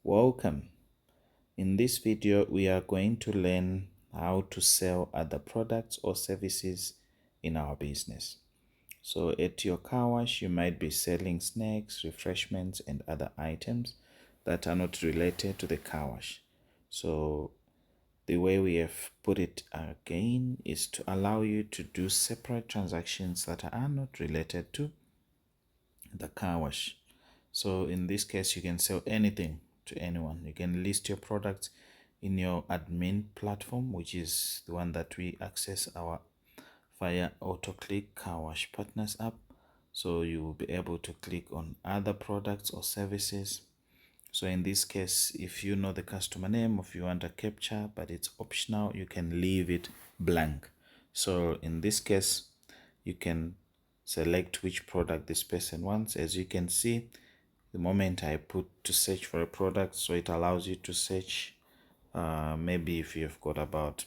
Welcome. In this video, we are going to learn how to sell other products or services in our business. So at your car wash, you might be selling snacks, refreshments, and other items that are not related to the car wash. So the way we have put it again is to allow you to do separate transactions that are not related to the car wash. So in this case, you can sell anything to anyone. You can list your products in your admin platform, which is the one that we access our via AutoClick Car Wash Partners app. So you will be able to click on other products or services. So in this case, if you know the customer name, if you want a capture, but it's optional, you can leave it blank. So in this case, you can select which product this person wants. As you can see, the moment I put to search for a product, so it allows you to search maybe if you've got about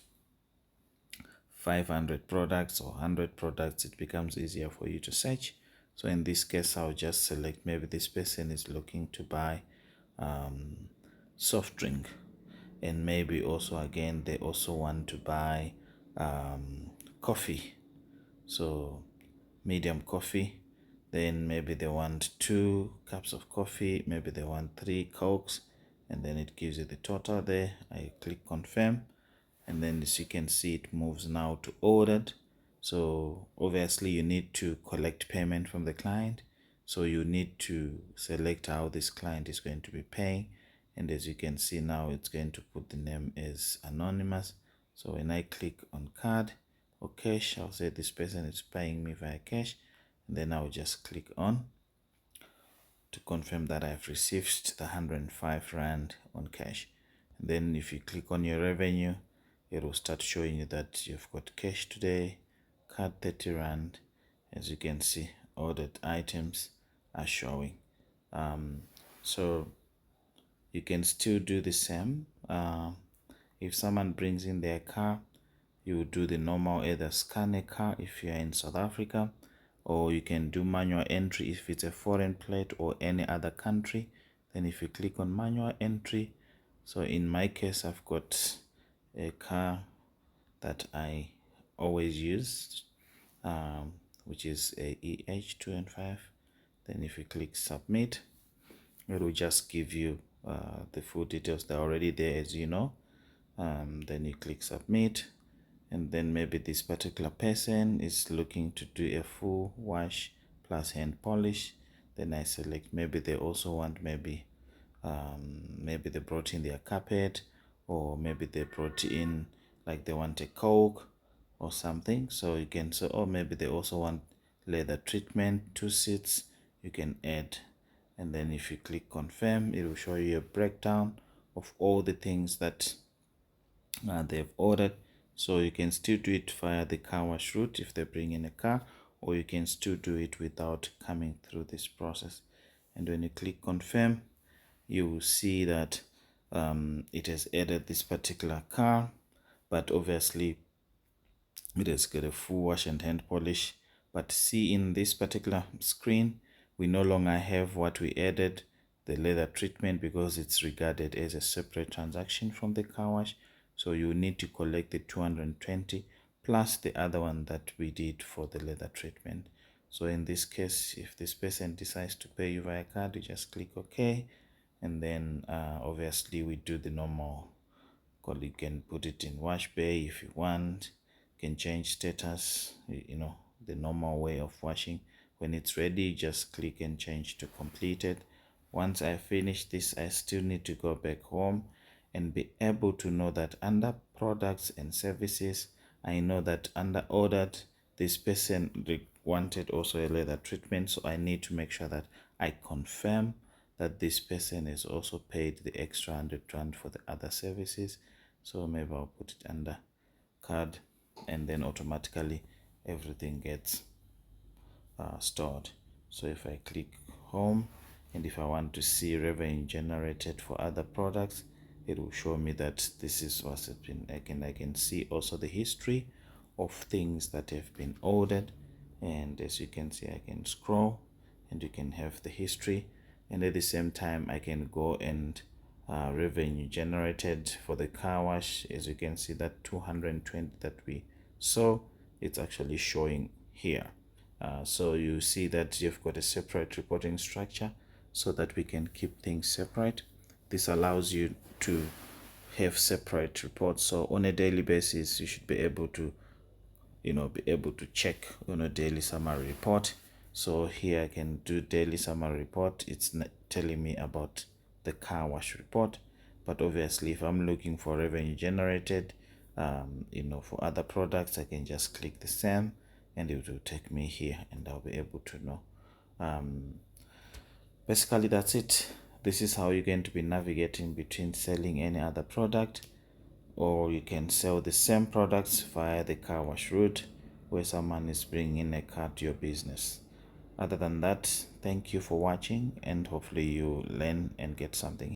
500 products or 100 products, it becomes easier for you to search. So in this case, I'll just select maybe this person is looking to buy soft drink, and maybe also again they also want to buy coffee, so medium coffee. Then maybe they want 2 cups of coffee, maybe they want 3 cokes, and then it gives you the total there. I click confirm, and then as you can see, it moves now to ordered. So obviously you need to collect payment from the client, so you need to select how this client is going to be paying. And as you can see now, it's going to put the name as anonymous. So when I click on card or cash, I'll say this person is paying me via cash, and then I'll just click on to confirm that I've received the 105 Rand on cash. And then if you click on your revenue, it will start showing you that you've got cash today, card 30 Rand. As you can see, ordered items are showing. So you can still do the same. If someone brings in their car, you do the normal, either scan a car if you're in South Africa, or you can do manual entry if it's a foreign plate or any other country. Then if you click on manual entry, so in my case, I've got a car that I always use, which is a EH2 and 5. Then if you click submit, it will just give you the full details. They're already there, as you know. Then you click submit, and then maybe this particular person is looking to do a full wash plus hand polish. Then I select, maybe they also want, maybe they brought in their carpet, or maybe they brought in, like they want a coke or something. So you can say, or maybe they also want leather treatment, 2 seats, you can add. And then if you click confirm, it will show you a breakdown of all the things that they've ordered. So you can still do it via the car wash route if they bring in a car, or you can still do it without coming through this process. And when you click confirm, you will see that it has added this particular car, but obviously it has got a full wash and hand polish. But see, in this particular screen, we no longer have what we added, the leather treatment, because it's regarded as a separate transaction from the car wash. So you need to collect the 220 plus the other one that we did for the leather treatment. So in this case, if this person decides to pay you via card, you just click OK, and then obviously we do the normal call. You can put it in wash bay if you want. You can change status, the normal way of washing. When it's ready, just click and change to completed. Once I finish this, I still need to go back home and be able to know that under products and services, I know that under ordered, this person wanted also a leather treatment. So I need to make sure that I confirm that this person is also paid the extra 100 Rand for the other services. So maybe I'll put it under card, and then automatically everything gets stored. So if I click home, and if I want to see revenue generated for other products, it will show me that this is what's been. I can see also the history of things that have been ordered, and as you can see, I can scroll and you can have the history, and at the same time I can go and revenue generated for the car wash. As you can see, that 220 that we saw, it's actually showing here. So you see that you've got a separate reporting structure so that we can keep things separate. This allows you to have separate reports, so on a daily basis you should be able to be able to check on a daily summary report. So here I can do daily summary report. It's not telling me about the car wash report, but obviously if I'm looking for revenue generated for other products, I can just click the same and it will take me here and I'll be able to know. Basically that's it. This is how you're going to be navigating between selling any other product, or you can sell the same products via the car wash route where someone is bringing in a car to your business. Other than that, thank you for watching and hopefully you learn and get something.